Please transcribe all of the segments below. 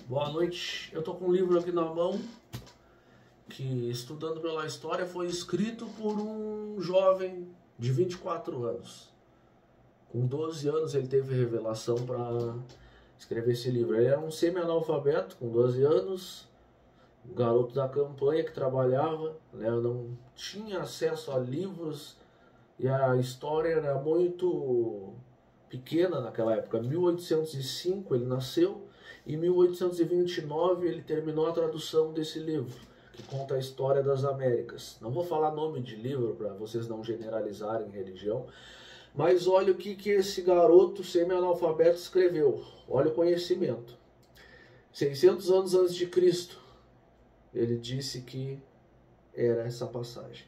Boa noite. Eu tô com um livro aqui na mão que, estudando pela história, foi escrito por um jovem de 24 anos. Com 12 anos ele teve revelação para escrever esse livro. Ele era um semi-analfabeto, com 12 anos, um garoto da campanha que trabalhava, né? Não tinha acesso a livros e a história era muito pequena naquela época. Em 1805 ele nasceu. Em 1829 ele terminou a tradução desse livro, que conta a história das Américas. Não vou falar nome de livro para vocês não generalizarem religião, mas olha o que esse garoto semi-analfabeto escreveu. Olha o conhecimento. 600 anos antes de Cristo, ele disse que era essa passagem.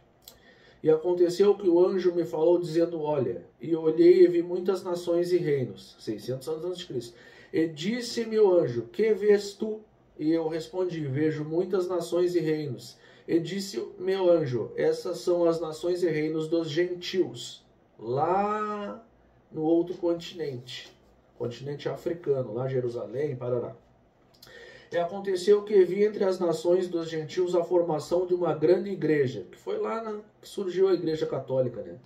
E aconteceu que o anjo me falou dizendo, olha, e olhei e vi muitas nações e reinos, 600 anos antes de Cristo. E disse-me o anjo, que vês tu? E eu respondi, vejo muitas nações e reinos. E disse meu anjo, essas são as nações e reinos dos gentios, lá no outro continente africano, lá Jerusalém, Parará. E aconteceu que vi entre as nações dos gentios a formação de uma grande igreja, que foi lá que surgiu a igreja católica, né?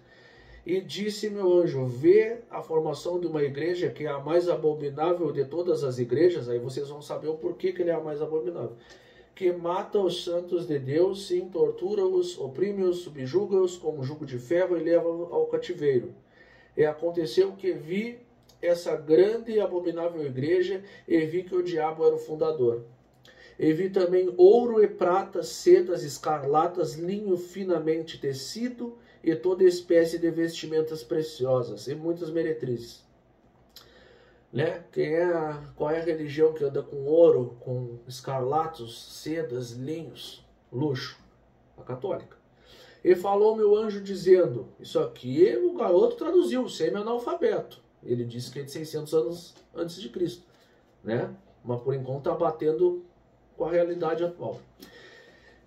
E disse meu anjo, vê a formação de uma igreja que é a mais abominável de todas as igrejas, aí vocês vão saber o porquê que ele é a mais abominável, que mata os santos de Deus, sim, tortura-os, oprime-os, subjuga-os com um jugo de ferro e leva ao cativeiro. E aconteceu que vi essa grande e abominável igreja, e vi que o diabo era o fundador. E vi também ouro e prata, sedas, escarlatas, linho finamente tecido, e toda espécie de vestimentas preciosas, e muitas meretrizes. Né? Qual é a religião que anda com ouro, com escarlatos, sedas, linhos, luxo? A católica. E falou meu anjo dizendo, isso aqui o garoto traduziu, semi-analfabeto. Ele disse que é de 600 anos antes de Cristo, né? Mas por enquanto está batendo com a realidade atual.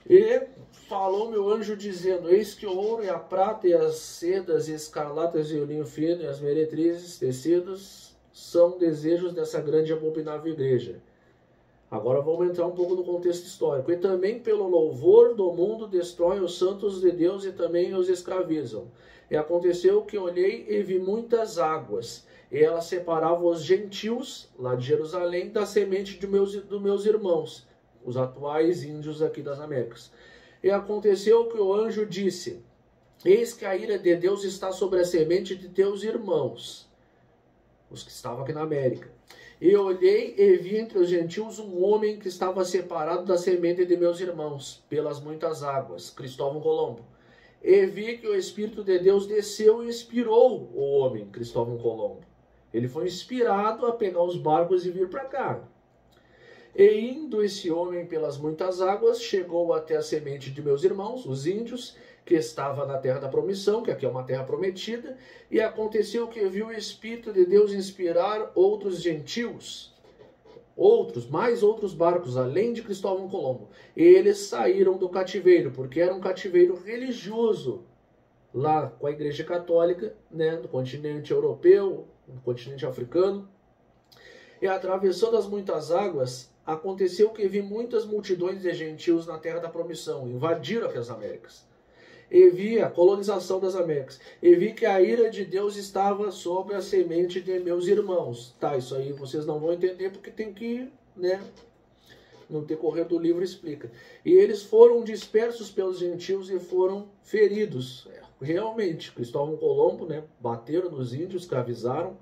E falou meu anjo dizendo, eis que o ouro e a prata e as sedas e escarlatas e o linho fino e as meretrizes, tecidos, são desejos dessa grande e abominável igreja. Agora vamos entrar um pouco no contexto histórico. E também pelo louvor do mundo destrói os santos de Deus e também os escravizam. E aconteceu que olhei e vi muitas águas, e elas separavam os gentios, lá de Jerusalém, da semente dos meus irmãos, os atuais índios aqui das Américas. E aconteceu que o anjo disse, eis que a ira de Deus está sobre a semente de teus irmãos, os que estavam aqui na América. E olhei e vi entre os gentios um homem que estava separado da semente de meus irmãos, pelas muitas águas, Cristóvão Colombo. E vi que o Espírito de Deus desceu e inspirou o homem, Cristóvão Colombo. Ele foi inspirado a pegar os barcos e vir para cá. E indo esse homem pelas muitas águas, chegou até a semente de meus irmãos, os índios, que estava na terra da promissão, que aqui é uma terra prometida, e aconteceu que viu o Espírito de Deus inspirar outros gentios, mais outros barcos, além de Cristóvão Colombo. E eles saíram do cativeiro, porque era um cativeiro religioso, lá com a Igreja Católica, né, do continente europeu, do continente africano. E atravessando as muitas águas, aconteceu que vi muitas multidões de gentios na terra da promissão, invadiram aqui as Américas. E vi a colonização das Américas. E vi que a ira de Deus estava sobre a semente de meus irmãos. Tá, isso aí vocês não vão entender porque tem que, né, no decorrer do livro explica. E eles foram dispersos pelos gentios e foram feridos. Realmente, Cristóvão Colombo, né, bateram nos índios, escravizaram,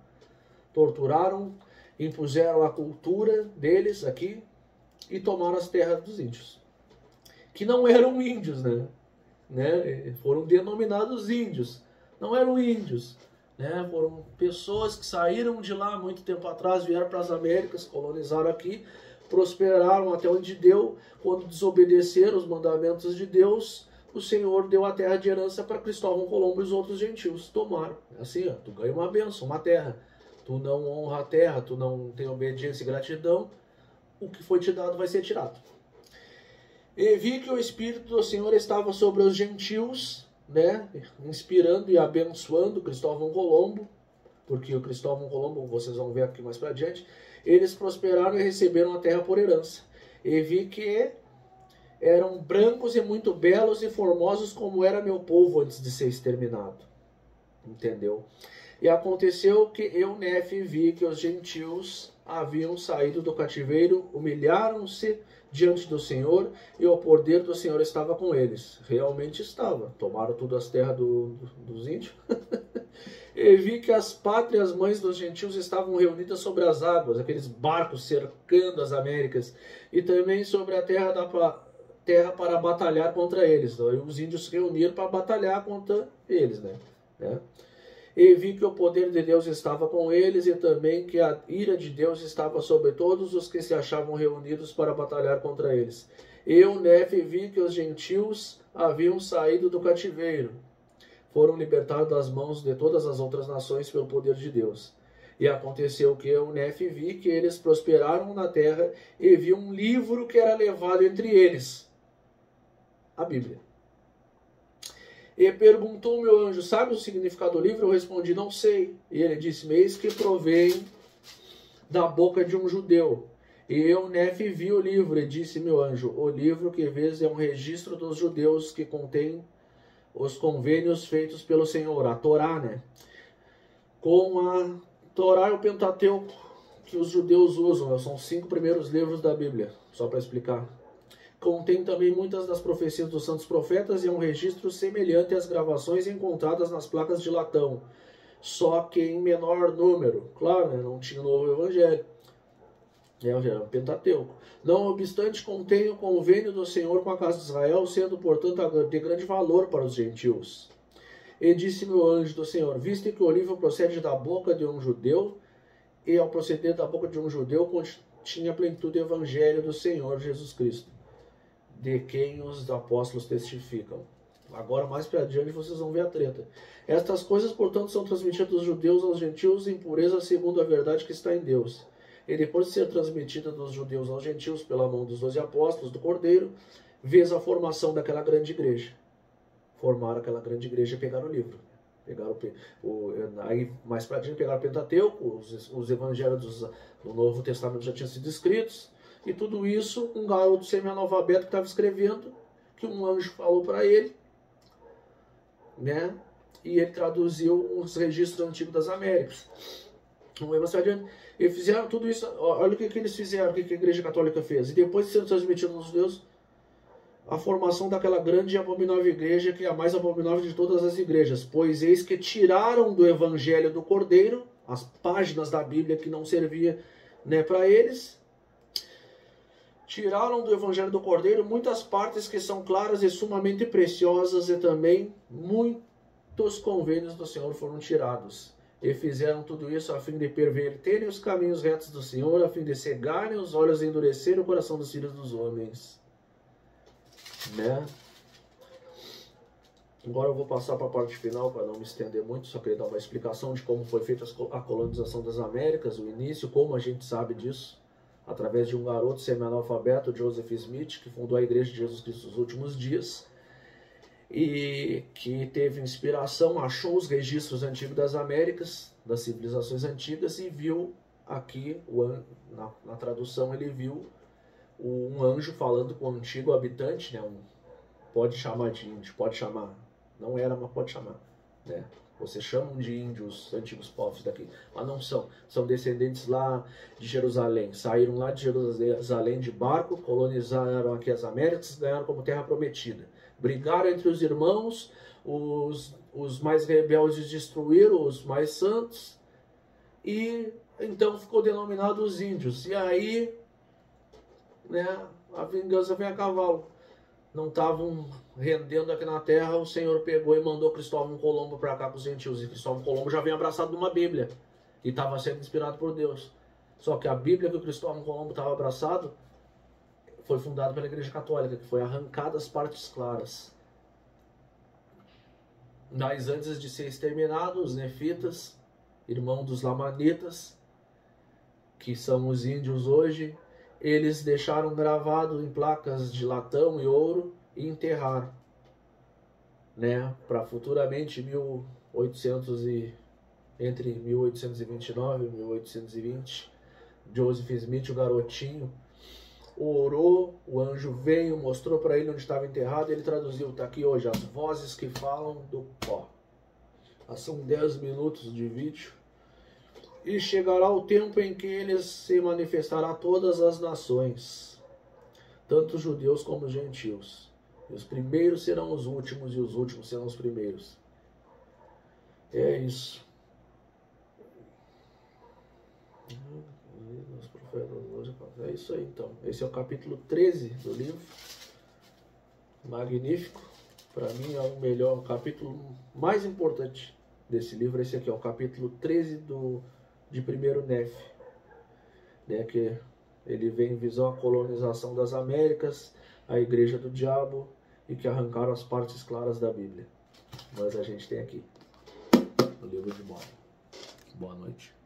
torturaram, impuseram a cultura deles aqui e tomaram as terras dos índios. Que não eram índios, né? Foram denominados índios, não eram índios, né? Foram pessoas que saíram de lá muito tempo atrás, vieram para as Américas, colonizaram aqui, prosperaram até onde deu. Quando desobedeceram os mandamentos de Deus, o Senhor deu a terra de herança para Cristóvão Colombo e os outros gentios tomaram. Assim, ó, tu ganha uma bênção, uma terra, tu não honra a terra, tu não tem obediência e gratidão, o que foi te dado vai ser tirado. E vi que o Espírito do Senhor estava sobre os gentios, né, inspirando e abençoando Cristóvão Colombo, porque o Cristóvão Colombo, vocês vão ver aqui mais para adiante, eles prosperaram e receberam a terra por herança. E vi que eram brancos e muito belos e formosos, como era meu povo antes de ser exterminado. Entendeu? E aconteceu que eu, Nefe, vi que os gentios haviam saído do cativeiro, humilharam-se diante do Senhor, e o poder do Senhor estava com eles. Realmente estava. Tomaram todas as terras dos índios. E vi que as pátrias mães dos gentios estavam reunidas sobre as águas, aqueles barcos cercando as Américas, e também sobre a terra para batalhar contra eles. Então, os índios se reuniram para batalhar contra eles, né? E vi que o poder de Deus estava com eles, e também que a ira de Deus estava sobre todos os que se achavam reunidos para batalhar contra eles. Eu, Nefe, vi que os gentios haviam saído do cativeiro, foram libertados das mãos de todas as outras nações pelo poder de Deus. E aconteceu que eu, Nefe, vi que eles prosperaram na terra, e vi um livro que era levado entre eles, a Bíblia. E perguntou o meu anjo: sabe o significado do livro? Eu respondi: não sei. E ele disse: eis que provém da boca de um judeu. E eu, Nefe, vi o livro, e disse meu anjo: o livro que vês é um registro dos judeus que contém os convênios feitos pelo Senhor, a Torá, né? Com a Torá e o Pentateuco que os judeus usam, são os 5 primeiros livros da Bíblia, só para explicar. Contém também muitas das profecias dos santos profetas, e é um registro semelhante às gravações encontradas nas placas de latão, só que em menor número. Claro, né? Não tinha o novo evangelho. Era o Pentateuco. Não obstante, contém o convênio do Senhor com a casa de Israel, sendo, portanto, de grande valor para os gentios. E disse-me o anjo do Senhor: viste que o livro procede da boca de um judeu, e ao proceder da boca de um judeu continha a plenitude do evangelho do Senhor Jesus Cristo, de quem os apóstolos testificam. Agora, mais para adiante, vocês vão ver a treta. Estas coisas, portanto, são transmitidas dos judeus aos gentios em pureza, segundo a verdade que está em Deus. E depois de ser transmitida dos judeus aos gentios pela mão dos 12 apóstolos do Cordeiro, vês a formação daquela grande igreja. Formaram aquela grande igreja e pegaram o livro. Pegaram aí, mais para adiante, pegaram o Pentateuco, os evangelhos do Novo Testamento já tinham sido escritos. E tudo isso, um garoto semi-analfabeto que estava escrevendo, que um anjo falou para ele, né? E ele traduziu os registros antigos das Américas. E fizeram tudo isso. Olha o que eles fizeram, o que a Igreja Católica fez. E depois de ser transmitido aos judeus, a formação daquela grande e abominável igreja, que é a mais abominável de todas as igrejas. Pois eis que tiraram do Evangelho do Cordeiro as páginas da Bíblia que não servia, né, para eles. Tiraram do Evangelho do Cordeiro muitas partes que são claras e sumamente preciosas, e também muitos convênios do Senhor foram tirados. E fizeram tudo isso a fim de perverterem os caminhos retos do Senhor, a fim de cegarem os olhos e endurecerem o coração dos filhos dos homens. Né? Agora eu vou passar para a parte final, para não me estender muito, só queria dar uma explicação de como foi feita a colonização das Américas, o início, como a gente sabe disso, através de um garoto semi-analfabeto, Joseph Smith, que fundou a Igreja de Jesus Cristo dos Últimos Dias, e que teve inspiração, achou os registros antigos das Américas, das civilizações antigas, e viu aqui, na tradução, ele viu um anjo falando com o antigo habitante, né? Pode chamar de índio, pode chamar, não era, mas pode chamar, né? Vocês chamam de índios, antigos povos daqui, mas não são descendentes lá de Jerusalém, saíram lá de Jerusalém de barco, colonizaram aqui as Américas, ganharam como terra prometida, brigaram entre os irmãos, os mais rebeldes destruíram os mais santos, e então ficou denominado os índios. E aí, né, a vingança vem a cavalo. Não estavam rendendo aqui na terra, o Senhor pegou e mandou Cristóvão Colombo para cá com os gentios. E Cristóvão Colombo já vem abraçado numa Bíblia e estava sendo inspirado por Deus. Só que a Bíblia que o Cristóvão Colombo estava abraçado foi fundada pela Igreja Católica, que foi arrancada as partes claras. Mas antes de ser exterminado, os nefitas, irmãos dos lamanitas, que são os índios hoje, eles deixaram gravado em placas de latão e ouro e enterraram, né, para futuramente entre 1829 e 1820, Joseph Smith, o garotinho, orou, o anjo veio, mostrou para ele onde estava enterrado, ele traduziu, está aqui hoje, as vozes que falam do pó. São 10 minutos de vídeo. E chegará o tempo em que ele se manifestará a todas as nações, tanto os judeus como os gentios. E os primeiros serão os últimos e os últimos serão os primeiros. É isso. É isso aí então. Esse é o capítulo 13 do livro. Magnífico. Para mim é o melhor, o capítulo mais importante desse livro. Esse aqui é o capítulo 13 de 1º Nef, né, que ele vem em visão a colonização das Américas, a igreja do diabo e que arrancaram as partes claras da Bíblia. Mas a gente tem aqui o livro de Mórmon. Boa noite.